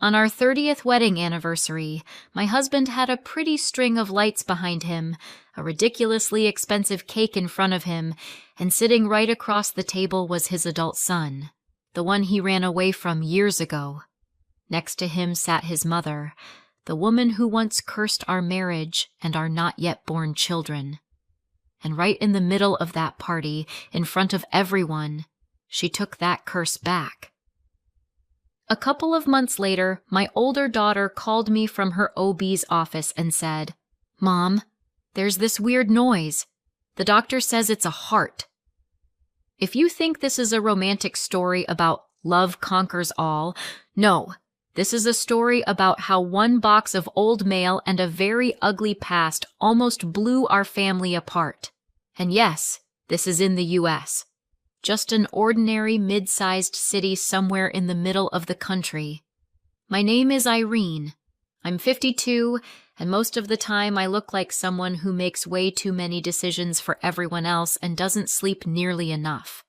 On our 30th wedding anniversary, my husband had a pretty string of lights behind him, a ridiculously expensive cake in front of him, and sitting right across the table was his adult son, the one he ran away from years ago. Next to him sat his mother, the woman who once cursed our marriage and our not yet born children. And right in the middle of that party, in front of everyone, she took that curse back. A couple of months later, my older daughter called me from her OB's office and said, "Mom, there's this weird noise. The doctor says it's a heart." If you think this is a romantic story about love conquers all, no. This is a story about how one box of old mail and a very ugly past almost blew our family apart. And yes, this is in the US. Just an ordinary mid-sized city somewhere in the middle of the country. My name is Irene. I'm 52, and most of the time I look like someone who makes way too many decisions for everyone else and doesn't sleep nearly enough.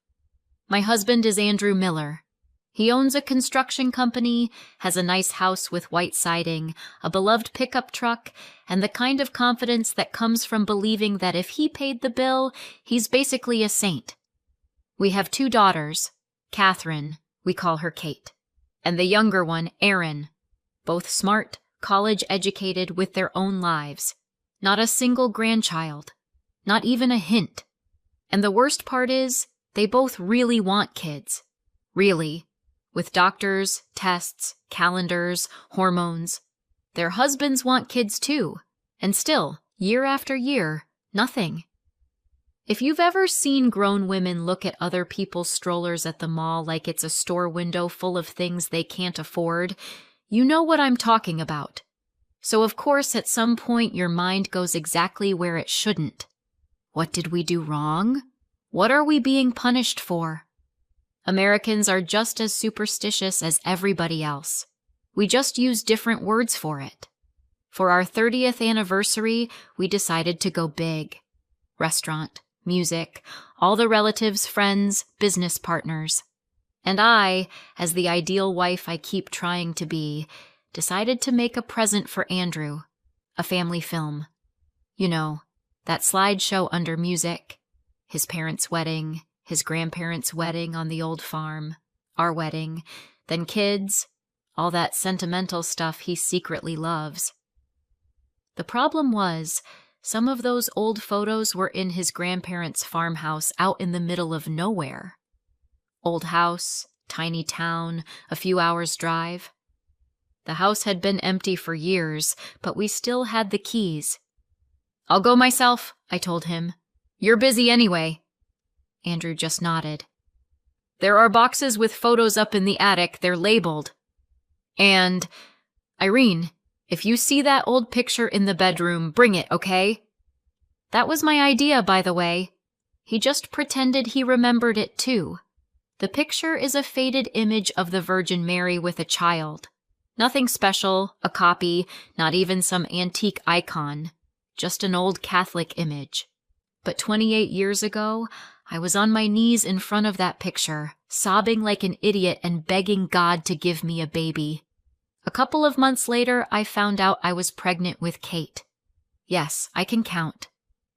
My husband is Andrew Miller. He owns a construction company, has a nice house with white siding, a beloved pickup truck, and the kind of confidence that comes from believing that if he paid the bill, he's basically a saint. We have 2 daughters, Catherine, we call her Kate, and the younger one, Erin, both smart, college-educated with their own lives. Not a single grandchild, not even a hint. And the worst part is, they both really want kids. Really. With doctors, tests, calendars, hormones. Their husbands want kids too, and still, year after year, nothing. If you've ever seen grown women look at other people's strollers at the mall like it's a store window full of things they can't afford, you know what I'm talking about. So of course at some point your mind goes exactly where it shouldn't. What did we do wrong? What are we being punished for? Americans are just as superstitious as everybody else. We just use different words for it. For our 30th anniversary, we decided to go big. Restaurant, music, all the relatives, friends, business partners. And I, as the ideal wife I keep trying to be, decided to make a present for Andrew, a family film. You know, that slideshow under music, his parents' wedding, his grandparents' wedding on the old farm, our wedding, then kids, all that sentimental stuff he secretly loves. The problem was, some of those old photos were in his grandparents' farmhouse out in the middle of nowhere. Old house, tiny town, a few hours' drive. The house had been empty for years, but we still had the keys. "I'll go myself," I told him. "You're busy anyway." Andrew just nodded. "There are boxes with photos up in the attic. They're labeled. And, Irene, if you see that old picture in the bedroom, bring it, okay?" That was my idea, by the way. He just pretended he remembered it too. The picture is a faded image of the Virgin Mary with a child. Nothing special, a copy, not even some antique icon. Just an old Catholic image. But 28 years ago, I was on my knees in front of that picture, sobbing like an idiot and begging God to give me a baby. A couple of months later, I found out I was pregnant with Kate. Yes, I can count.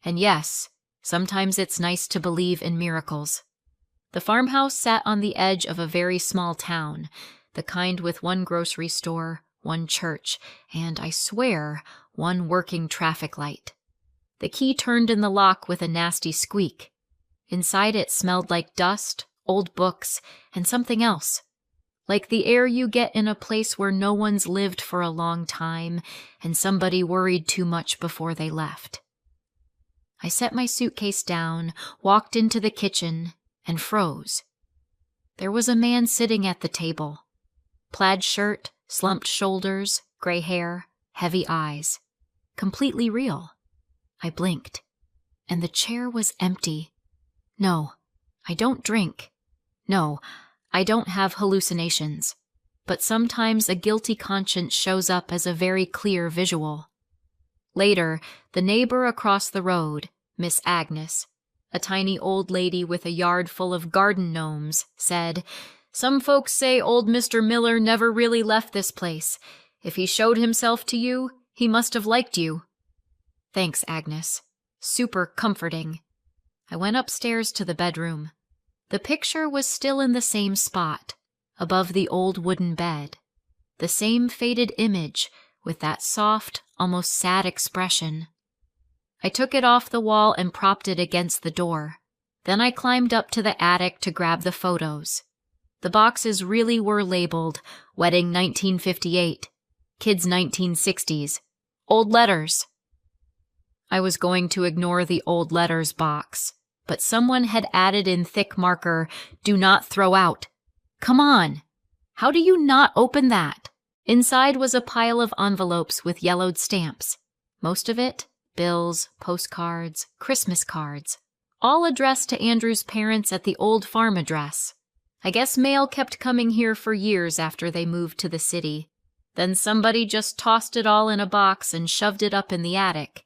And yes, sometimes it's nice to believe in miracles. The farmhouse sat on the edge of a very small town, the kind with one grocery store, one church, and, I swear, one working traffic light. The key turned in the lock with a nasty squeak. Inside it smelled like dust, old books, and something else. Like the air you get in a place where no one's lived for a long time and somebody worried too much before they left. I set my suitcase down, walked into the kitchen, and froze. There was a man sitting at the table. Plaid shirt, slumped shoulders, gray hair, heavy eyes. Completely real. I blinked, and the chair was empty. No, I don't drink. No, I don't have hallucinations. But sometimes a guilty conscience shows up as a very clear visual. Later, the neighbor across the road, Miss Agnes, a tiny old lady with a yard full of garden gnomes, said, Some folks say old Mr. Miller never really left this place. If he showed himself to you, he must have liked you." "Thanks, Agnes. Super comforting." I went upstairs to the bedroom. The picture was still in the same spot, above the old wooden bed. The same faded image, with that soft, almost sad expression. I took it off the wall and propped it against the door. Then I climbed up to the attic to grab the photos. The boxes really were labeled Wedding 1958, Kids 1960s, Old Letters. I was going to ignore the old letters box, but someone had added in thick marker, "Do not throw out." Come on! How do you not open that? Inside was a pile of envelopes with yellowed stamps. Most of it, bills, postcards, Christmas cards, all addressed to Andrew's parents at the old farm address. I guess mail kept coming here for years after they moved to the city. Then somebody just tossed it all in a box and shoved it up in the attic.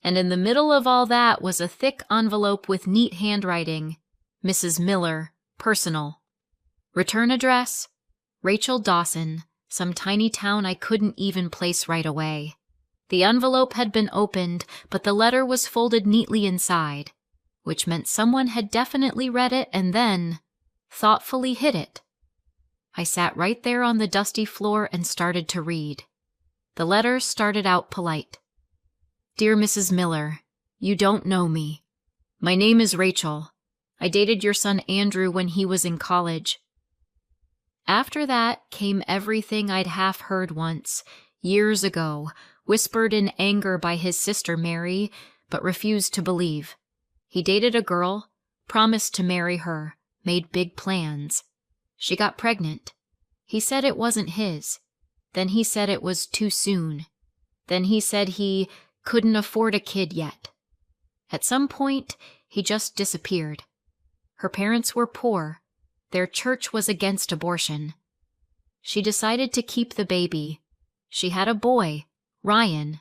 And in the middle of all that was a thick envelope with neat handwriting. Mrs. Miller, personal. Return address? Rachel Dawson, some tiny town I couldn't even place right away. The envelope had been opened, but the letter was folded neatly inside, which meant someone had definitely read it and then thoughtfully hid it. I sat right there on the dusty floor and started to read. The letter started out polite. "Dear Mrs. Miller, you don't know me. My name is Rachel. I dated your son Andrew when he was in college." After that came everything I'd half heard once, years ago, whispered in anger by his sister Mary, but refused to believe. He dated a girl, promised to marry her, made big plans. She got pregnant. He said it wasn't his. Then he said it was too soon. Then he said he couldn't afford a kid yet. At some point, he just disappeared. Her parents were poor. Their church was against abortion. She decided to keep the baby. She had a boy, Ryan.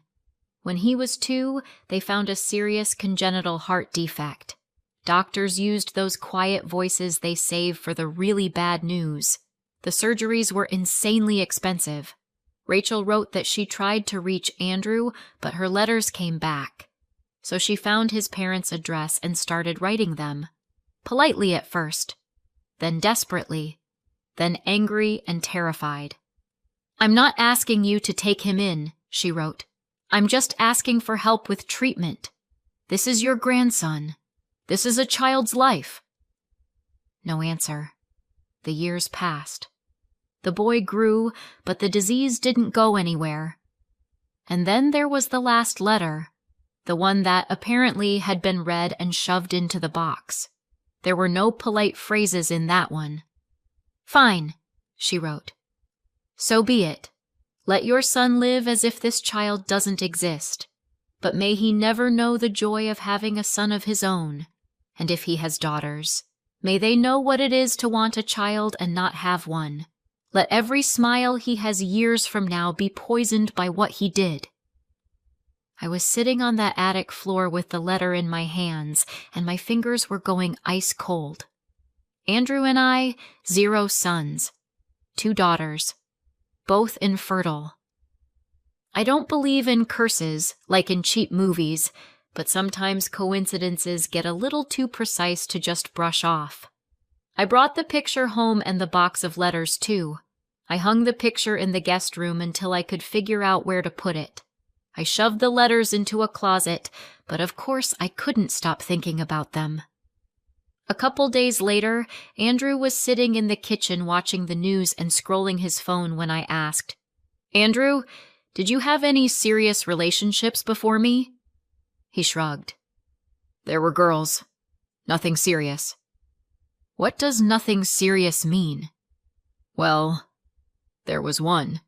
When he was 2, they found a serious congenital heart defect. Doctors used those quiet voices they save for the really bad news. The surgeries were insanely expensive. Rachel wrote that she tried to reach Andrew, but her letters came back. So she found his parents' address and started writing them. Politely at first, then desperately, then angry and terrified. "I'm not asking you to take him in," she wrote. "I'm just asking for help with treatment. This is your grandson. This is a child's life." No answer. The years passed. The boy grew, but the disease didn't go anywhere. And then there was the last letter, the one that apparently had been read and shoved into the box. There were no polite phrases in that one. "Fine," she wrote. "So be it. Let your son live as if this child doesn't exist. But may he never know the joy of having a son of his own. And if he has daughters, may they know what it is to want a child and not have one. Let every smile he has years from now be poisoned by what he did." I was sitting on that attic floor with the letter in my hands, and my fingers were going ice cold. Andrew and I, 0 sons, 2 daughters, both infertile. I don't believe in curses, like in cheap movies, but sometimes coincidences get a little too precise to just brush off. I brought the picture home and the box of letters, too. I hung the picture in the guest room until I could figure out where to put it. I shoved the letters into a closet, but of course I couldn't stop thinking about them. A couple days later, Andrew was sitting in the kitchen watching the news and scrolling his phone when I asked, "Andrew, did you have any serious relationships before me?" He shrugged. "There were girls. Nothing serious." "What does nothing serious mean?" "Well, there was one,"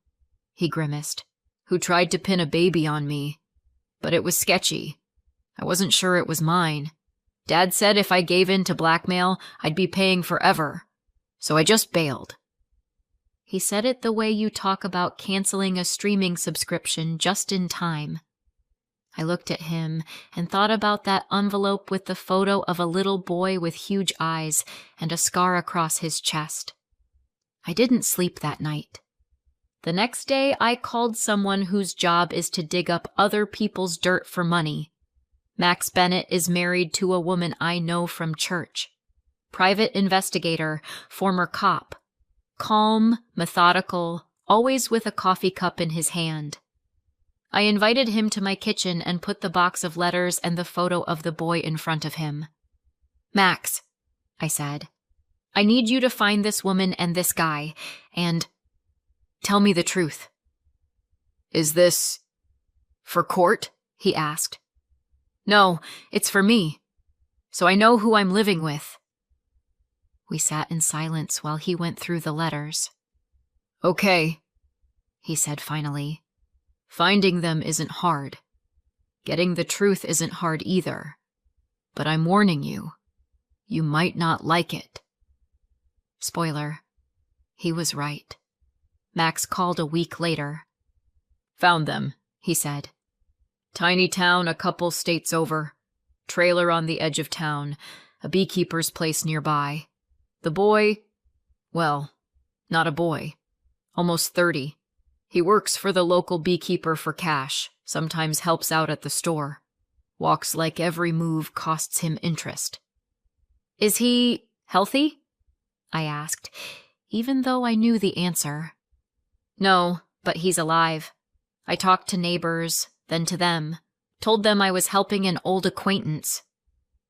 he grimaced, "who tried to pin a baby on me. But it was sketchy. I wasn't sure it was mine. Dad said if I gave in to blackmail, I'd be paying forever. So I just bailed." He said it the way you talk about canceling a streaming subscription just in time. I looked at him and thought about that envelope with the photo of a little boy with huge eyes and a scar across his chest. I didn't sleep that night. The next day, I called someone whose job is to dig up other people's dirt for money. Max Bennett is married to a woman I know from church. Private investigator, former cop. Calm, methodical, always with a coffee cup in his hand. I invited him to my kitchen and put the box of letters and the photo of the boy in front of him. "Max," I said, "I need you to find this woman and this guy, and tell me the truth." "Is this for court?" he asked. "No, it's for me, so I know who I'm living with." We sat in silence while he went through the letters. "Okay," he said finally. "Finding them isn't hard. Getting the truth isn't hard either. But I'm warning you, you might not like it." Spoiler, he was right. Max called a week later. "Found them," he said. "Tiny town a couple states over. Trailer on the edge of town. A beekeeper's place nearby. The boy, well, not a boy. Almost 30. He works for the local beekeeper for cash, sometimes helps out at the store. Walks like every move costs him interest." "Is he healthy?" I asked, even though I knew the answer. "No, but he's alive. I talked to neighbors, then to them. Told them I was helping an old acquaintance.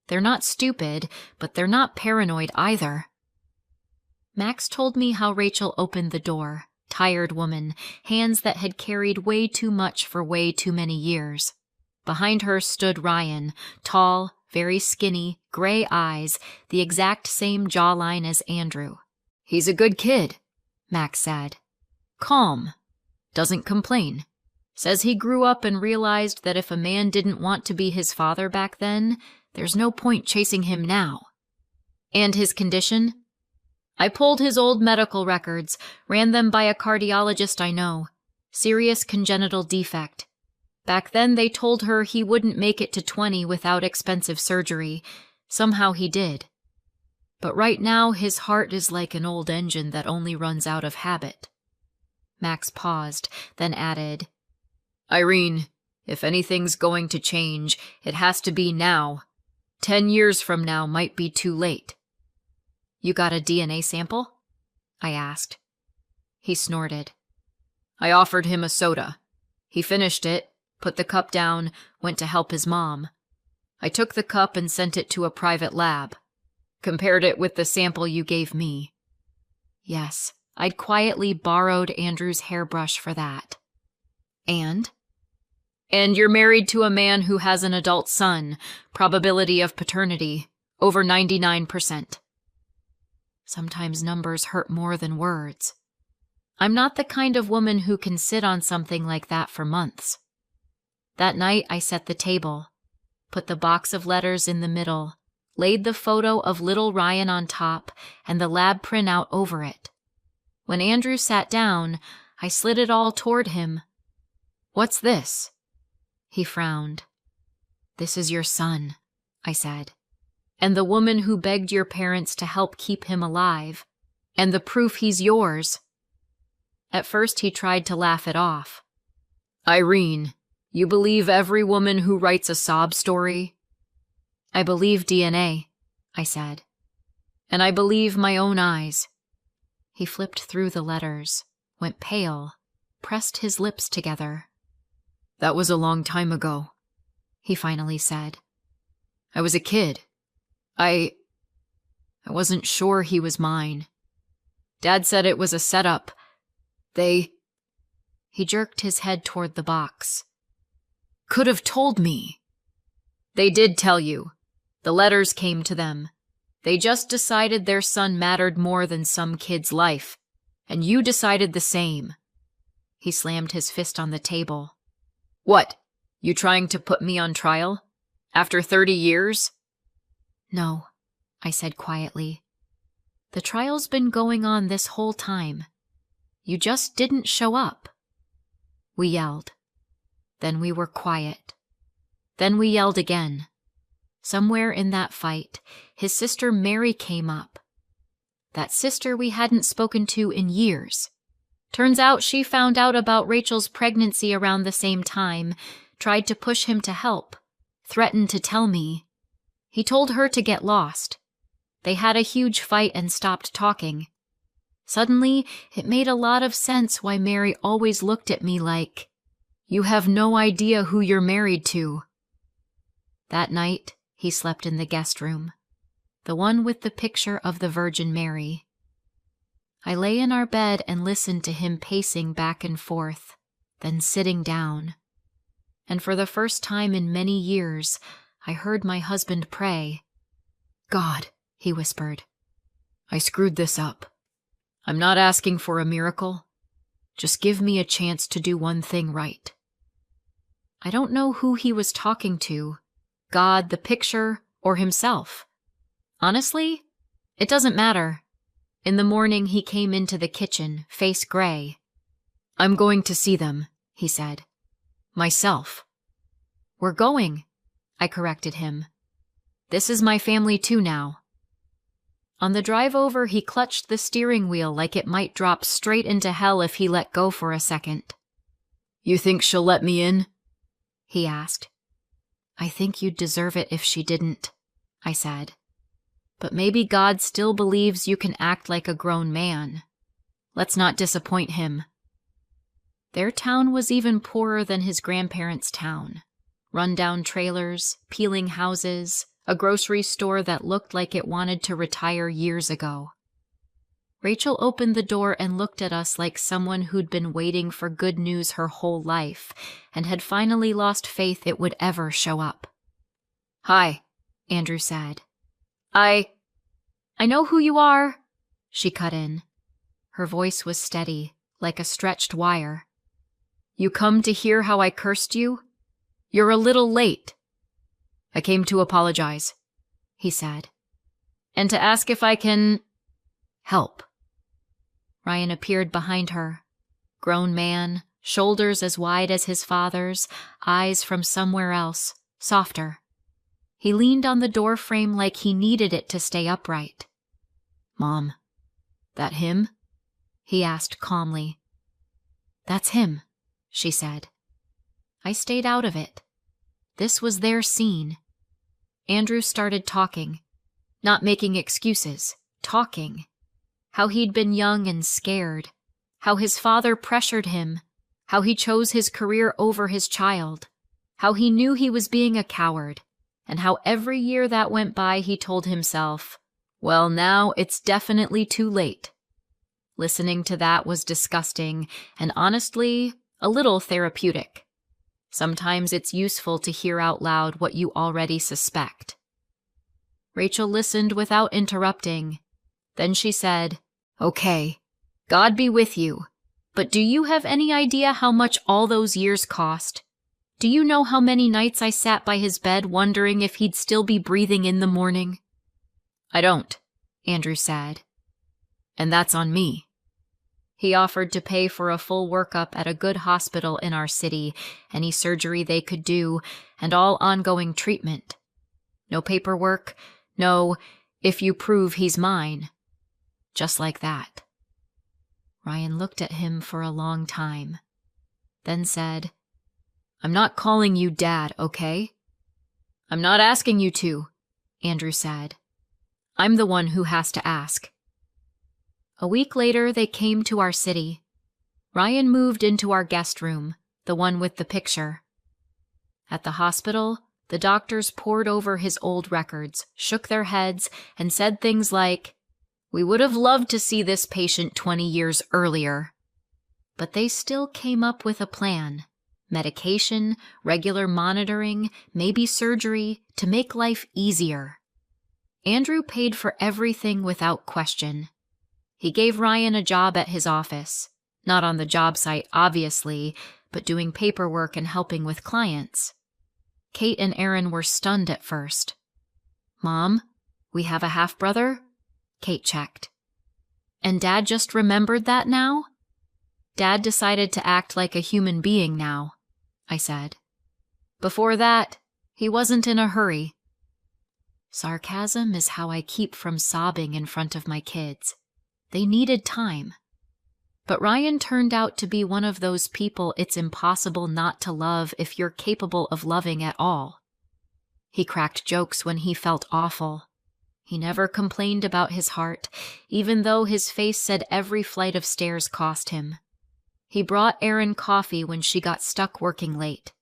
They're not stupid, but they're not paranoid either." Max told me how Rachel opened the door, tired woman, hands that had carried way too much for way too many years. Behind her stood Ryan, tall, very skinny, gray eyes, the exact same jawline as Andrew. "He's a good kid," Max said. "Calm. Doesn't complain. Says he grew up and realized that if a man didn't want to be his father back then, there's no point chasing him now." "And his condition?" "I pulled his old medical records, ran them by a cardiologist I know. Serious congenital defect. Back then they told her he wouldn't make it to 20 without expensive surgery. Somehow he did. But right now his heart is like an old engine that only runs out of habit." Max paused, then added, "Irene, if anything's going to change, it has to be now. 10 years from now might be too late." "You got a DNA sample?" I asked. He snorted. "I offered him a soda. He finished it, put the cup down, went to help his mom. I took the cup and sent it to a private lab. Compared it with the sample you gave me." Yes, I'd quietly borrowed Andrew's hairbrush for that. "And?" "And you're married to a man who has an adult son. Probability of paternity, over 99%. Sometimes numbers hurt more than words. I'm not the kind of woman who can sit on something like that for months. That night I set the table, put the box of letters in the middle, laid the photo of little Ryan on top and the lab printout over it. When Andrew sat down, I slid it all toward him. "What's this?" He frowned. "This is your son," I said, "and the woman who begged your parents to help keep him alive, and the proof he's yours." At first he tried to laugh it off. "Irene, you believe every woman who writes a sob story?" "I believe DNA," I said, "and I believe my own eyes." He flipped through the letters, went pale, pressed his lips together. "That was a long time ago," he finally said. "I was a kid. I wasn't sure he was mine. Dad said it was a setup. He jerked his head toward the box. "Could have told me." "They did tell you. The letters came to them. They just decided their son mattered more than some kid's life. And you decided the same." He slammed his fist on the table. "What? You trying to put me on trial? After 30 years? "No," I said quietly. "The trial's been going on this whole time. You just didn't show up." We yelled. Then we were quiet. Then we yelled again. Somewhere in that fight, his sister Mary came up. that sister we hadn't spoken to in years. Turns out she found out about Rachel's pregnancy around the same time, tried to push him to help, threatened to tell me. He told her to get lost. They had a huge fight and stopped talking. Suddenly, it made a lot of sense why Mary always looked at me like, "You have no idea who you're married to." That night, he slept in the guest room, the one with the picture of the Virgin Mary. I lay in our bed and listened to him pacing back and forth, then sitting down. And for the first time in many years, I heard my husband pray. "God," he whispered, "I screwed this up. I'm not asking for a miracle. Just give me a chance to do one thing right." I don't know who he was talking to, God, the picture, or himself. Honestly, it doesn't matter. In the morning, he came into the kitchen, face gray. "I'm going to see them," he said. "Myself." "We're going," I corrected him. "This is my family too now." On the drive over, he clutched the steering wheel like it might drop straight into hell if he let go for a second. "You think she'll let me in?" he asked. "I think you'd deserve it if she didn't," I said. "But maybe God still believes you can act like a grown man. Let's not disappoint him." Their town was even poorer than his grandparents' town. Run-down trailers, peeling houses, a grocery store that looked like it wanted to retire years ago. Rachel opened the door and looked at us like someone who'd been waiting for good news her whole life and had finally lost faith it would ever show up. "Hi," Andrew said. I know who you are," she cut in. Her voice was steady, like a stretched wire. "You come to hear how I cursed you? You're a little late." "I came to apologize," he said, "and to ask if I can help." Ryan appeared behind her. Grown man, shoulders as wide as his father's, eyes from somewhere else, softer. He leaned on the door frame like he needed it to stay upright. "Mom, that him?" he asked calmly. "That's him," she said. I stayed out of it. This was their scene. Andrew started talking, not making excuses, talking. How he'd been young and scared, how his father pressured him, how he chose his career over his child, how he knew he was being a coward, and how every year that went by he told himself, "Well, now it's definitely too late." Listening to that was disgusting and honestly a little therapeutic. Sometimes it's useful to hear out loud what you already suspect. Rachel listened without interrupting. Then she said, "Okay, God be with you, but do you have any idea how much all those years cost? Do you know how many nights I sat by his bed wondering if he'd still be breathing in the morning?" "I don't," Andrew said. "And that's on me." He offered to pay for a full workup at a good hospital in our city, any surgery they could do, and all ongoing treatment. No paperwork, no, "if you prove he's mine." Just like that. Ryan looked at him for a long time, then said, "I'm not calling you Dad, okay?" "I'm not asking you to," Andrew said. "I'm the one who has to ask." A week later, they came to our city. Ryan moved into our guest room, the one with the picture. At the hospital, the doctors pored over his old records, shook their heads, and said things like, "We would have loved to see this patient 20 years earlier." But they still came up with a plan. Medication, regular monitoring, maybe surgery, to make life easier. Andrew paid for everything without question. He gave Ryan a job at his office, not on the job site, obviously, but doing paperwork and helping with clients. Kate and Aaron were stunned at first. "Mom, we have a half-brother?" Kate checked. "And Dad just remembered that now?" "Dad decided to act like a human being now," I said. "Before that, he wasn't in a hurry." Sarcasm is how I keep from sobbing in front of my kids. They needed time. But Ryan turned out to be one of those people it's impossible not to love if you're capable of loving at all. He cracked jokes when he felt awful. He never complained about his heart, even though his face said every flight of stairs cost him. He brought Erin coffee when she got stuck working late.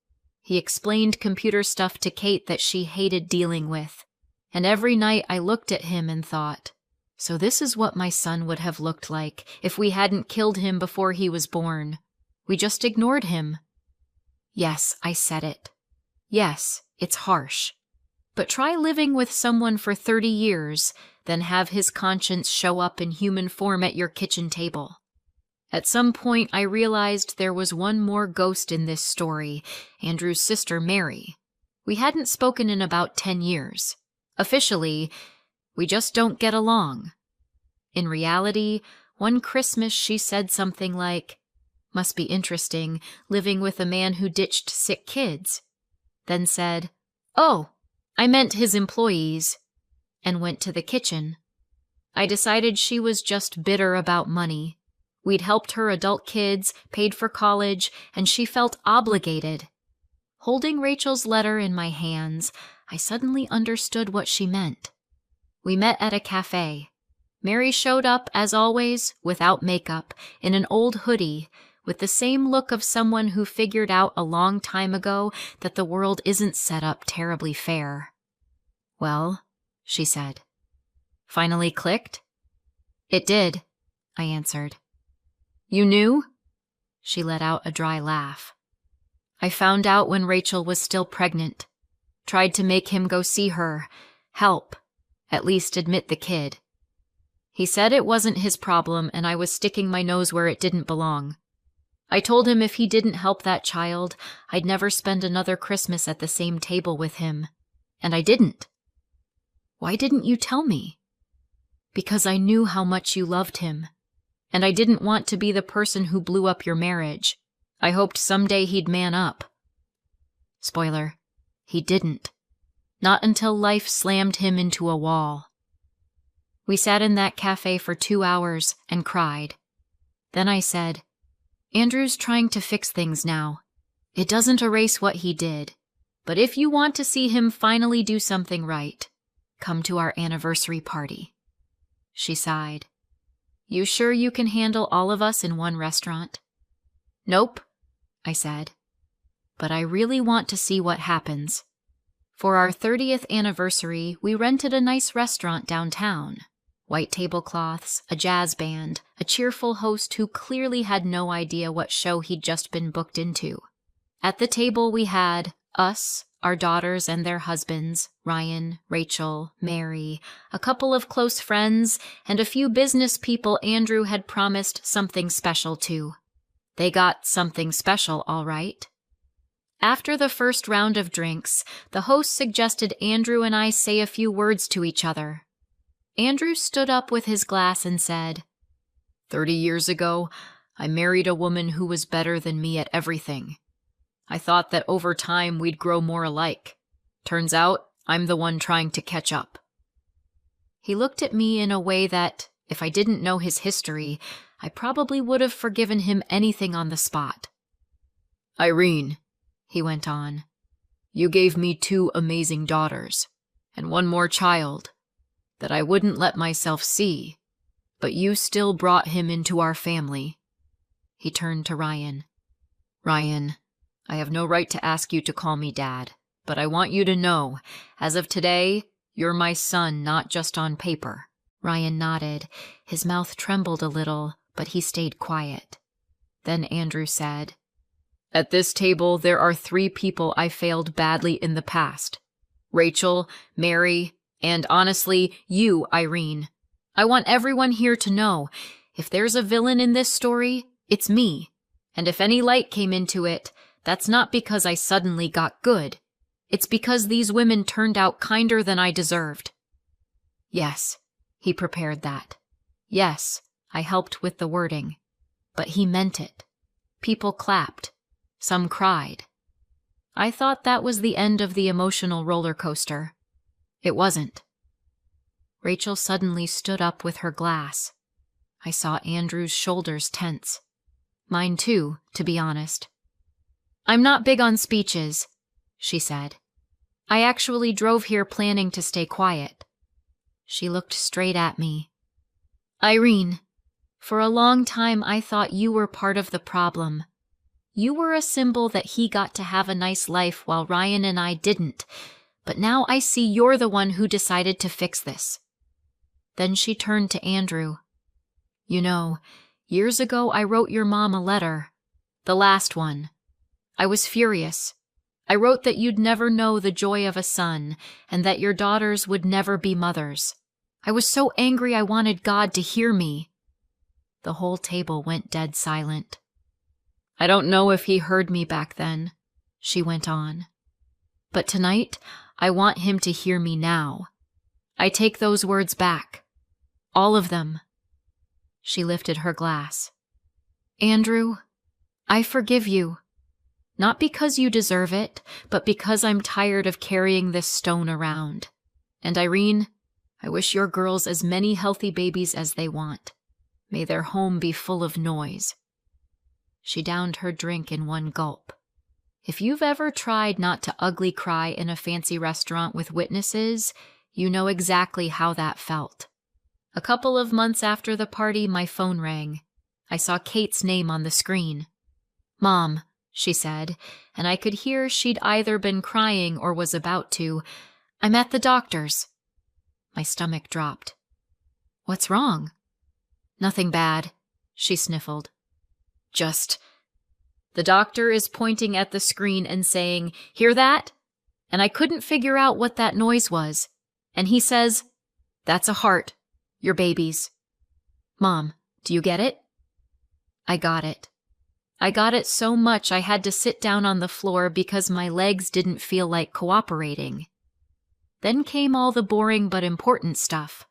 He explained computer stuff to Kate that she hated dealing with. And every night I looked at him and thought, so this is what my son would have looked like if we hadn't killed him before he was born. We just ignored him. Yes, I said it. Yes, it's harsh. But try living with someone for 30 years, then have his conscience show up in human form at your kitchen table. At some point, I realized there was one more ghost in this story, Andrew's sister Mary. We hadn't spoken in about 10 years. Officially, we just don't get along. In reality, one Christmas she said something like, "Must be interesting, living with a man who ditched sick kids," then said, "Oh, I meant his employees," and went to the kitchen. I decided she was just bitter about money. We'd helped her adult kids, paid for college, and she felt obligated. Holding Rachel's letter in my hands, I suddenly understood what she meant. We met at a cafe. Mary showed up, as always, without makeup, in an old hoodie, with the same look of someone who figured out a long time ago that the world isn't set up terribly fair. "Well," she said. "Finally clicked?" "It did," I answered. "You knew?" She let out a dry laugh. "I found out when Rachel was still pregnant. Tried to make him go see her. Help. At least admit the kid. He said it wasn't his problem and I was sticking my nose where it didn't belong. I told him if he didn't help that child, I'd never spend another Christmas at the same table with him. And I didn't." "Why didn't you tell me?" "Because I knew how much you loved him. And I didn't want to be the person who blew up your marriage. I hoped someday he'd man up." Spoiler, he didn't. Not until life slammed him into a wall. We sat in that cafe for 2 hours and cried. Then I said, "Andrew's trying to fix things now. It doesn't erase what he did. But if you want to see him finally do something right, come to our anniversary party." She sighed. "You sure you can handle all of us in one restaurant?" "Nope," I said. "But I really want to see what happens." For our 30th anniversary, we rented a nice restaurant downtown. White tablecloths, a jazz band, a cheerful host who clearly had no idea what show he'd just been booked into. At the table we had us, our daughters and their husbands, Ryan, Rachel, Mary, a couple of close friends, and a few business people Andrew had promised something special to. They got something special, all right. After the first round of drinks, the host suggested Andrew and I say a few words to each other. Andrew stood up with his glass and said, 30 years ago, I married a woman who was better than me at everything. I thought that over time we'd grow more alike. Turns out, I'm the one trying to catch up." He looked at me in a way that, if I didn't know his history, I probably would have forgiven him anything on the spot. "Irene," he went on, "you gave me 2 amazing daughters, and one more child, that I wouldn't let myself see, but you still brought him into our family." He turned to Ryan. "Ryan, I have no right to ask you to call me Dad, but I want you to know, as of today, you're my son not just on paper." Ryan nodded. His mouth trembled a little, but he stayed quiet. Then Andrew said, "At this table, there are 3 people I failed badly in the past. Rachel, Mary, and honestly, you, Irene. I want everyone here to know, if there's a villain in this story, it's me. And if any light came into it, that's not because I suddenly got good. It's because these women turned out kinder than I deserved." Yes, he prepared that. Yes, I helped with the wording. But he meant it. People clapped. Some cried. I thought that was the end of the emotional roller coaster. It wasn't. Rachel suddenly stood up with her glass. I saw Andrew's shoulders tense. Mine too, to be honest. "I'm not big on speeches," she said. "I actually drove here planning to stay quiet." She looked straight at me. "Irene, for a long time I thought you were part of the problem. You were a symbol that he got to have a nice life while Ryan and I didn't, but now I see you're the one who decided to fix this." Then she turned to Andrew. "You know, years ago I wrote your mom a letter. The last one. I was furious. I wrote that you'd never know the joy of a son, and that your daughters would never be mothers. I was so angry I wanted God to hear me." The whole table went dead silent. "I don't know if he heard me back then," she went on. "But tonight, I want him to hear me now. I take those words back. All of them." She lifted her glass. "Andrew, I forgive you. Not because you deserve it, but because I'm tired of carrying this stone around. And Irene, I wish your girls as many healthy babies as they want. May their home be full of noise." She downed her drink in one gulp. If you've ever tried not to ugly cry in a fancy restaurant with witnesses, you know exactly how that felt. A couple of months after the party, my phone rang. I saw Kate's name on the screen. "Mom," she said, and I could hear she'd either been crying or was about to. "I'm at the doctor's." My stomach dropped. "What's wrong?" "Nothing bad," she sniffled. "Just..." The doctor is pointing at the screen and saying, "Hear that?" And I couldn't figure out what that noise was. And he says, "That's a heart. Your baby's." "Mom, do you get it?" I got it. I got it so much I had to sit down on the floor because my legs didn't feel like cooperating. Then came all the boring but important stuff.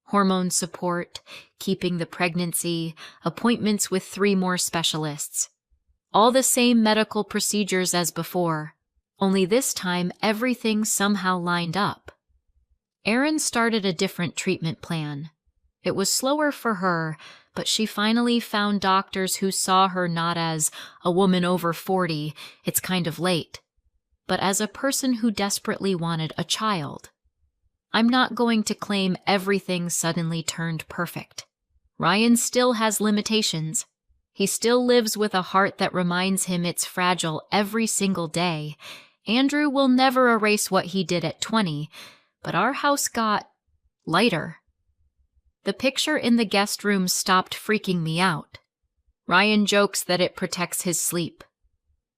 Hormone support, keeping the pregnancy, appointments with 3 more specialists. All the same medical procedures as before, only this time everything somehow lined up. Erin started a different treatment plan. It was slower for her, but she finally found doctors who saw her not as a woman over 40, it's kind of late, but as a person who desperately wanted a child. I'm not going to claim everything suddenly turned perfect. Ryan still has limitations. He still lives with a heart that reminds him it's fragile every single day. Andrew will never erase what he did at 20, but our house got lighter. The picture in the guest room stopped freaking me out. Ryan jokes that it protects his sleep.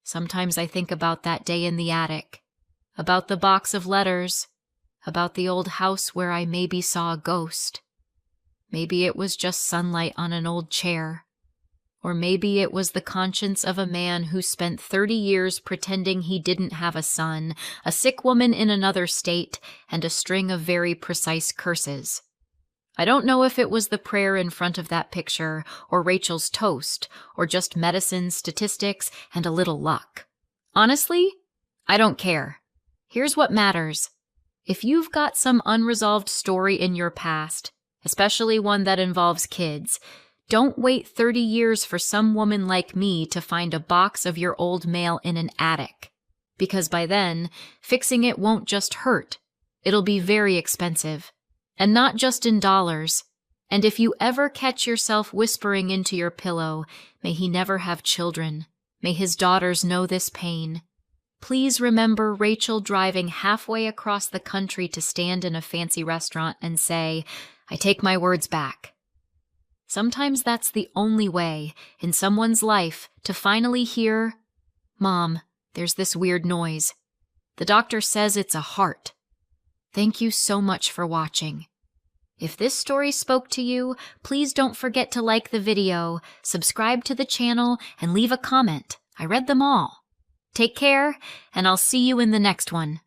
Sometimes I think about that day in the attic, about the box of letters, about the old house where I maybe saw a ghost. Maybe it was just sunlight on an old chair. Or maybe it was the conscience of a man who spent 30 years pretending he didn't have a son, a sick woman in another state, and a string of very precise curses. I don't know if it was the prayer in front of that picture, or Rachel's toast, or just medicine, statistics, and a little luck. Honestly, I don't care. Here's what matters. If you've got some unresolved story in your past, especially one that involves kids, don't wait 30 years for some woman like me to find a box of your old mail in an attic. Because by then, fixing it won't just hurt. It'll be very expensive. And not just in dollars. And if you ever catch yourself whispering into your pillow, "May he never have children. May his daughters know this pain," please remember Rachel driving halfway across the country to stand in a fancy restaurant and say, "I take my words back." Sometimes that's the only way in someone's life to finally hear, "Mom, there's this weird noise. The doctor says it's a heart." Thank you so much for watching. If this story spoke to you, please don't forget to like the video, subscribe to the channel, and leave a comment. I read them all. Take care, and I'll see you in the next one.